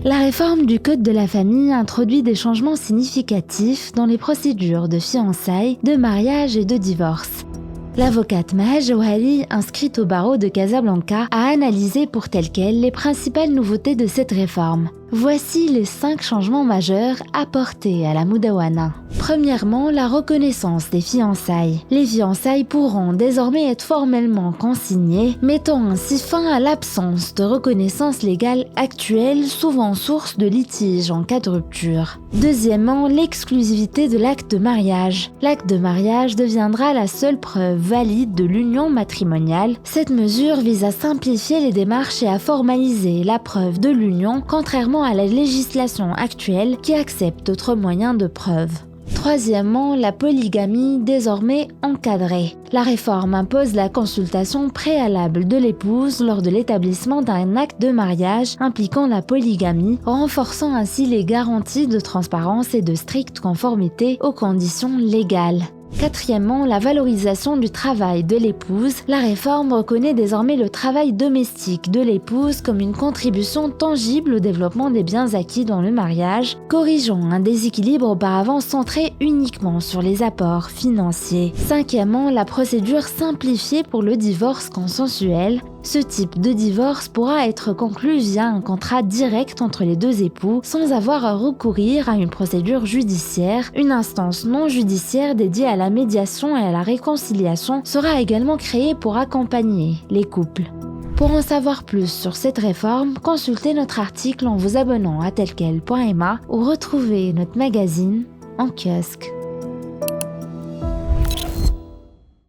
La réforme du Code de la famille introduit des changements significatifs dans les procédures de fiançailles, de mariage et de divorce. L'avocate Maha Jauhari, inscrite au barreau de Casablanca, a analysé pour telles quelles les principales nouveautés de cette réforme. Voici les 5 changements majeurs apportés à la Mudawana. Premièrement, la reconnaissance des fiançailles. Les fiançailles pourront désormais être formellement consignées, mettant ainsi fin à l'absence de reconnaissance légale actuelle, souvent source de litiges en cas de rupture. Deuxièmement, l'exclusivité de l'acte de mariage. L'acte de mariage deviendra la seule preuve valide de l'union matrimoniale. Cette mesure vise à simplifier les démarches et à formaliser la preuve de l'union, contrairement à la législation actuelle qui accepte d'autres moyens de preuve. Troisièmement, la polygamie désormais encadrée. La réforme impose la consultation préalable de l'épouse lors de l'établissement d'un acte de mariage impliquant la polygamie, renforçant ainsi les garanties de transparence et de stricte conformité aux conditions légales. Quatrièmement, la valorisation du travail de l'épouse. La réforme reconnaît désormais le travail domestique de l'épouse comme une contribution tangible au développement des biens acquis dans le mariage, corrigeant un déséquilibre auparavant centré uniquement sur les apports financiers. Cinquièmement, la procédure simplifiée pour le divorce consensuel. Ce type de divorce pourra être conclu via un contrat direct entre les deux époux sans avoir à recourir à une procédure judiciaire. Une instance non judiciaire dédiée à la médiation et à la réconciliation sera également créée pour accompagner les couples. Pour en savoir plus sur cette réforme, consultez notre article en vous abonnant à telquel.ma ou retrouvez notre magazine en kiosque.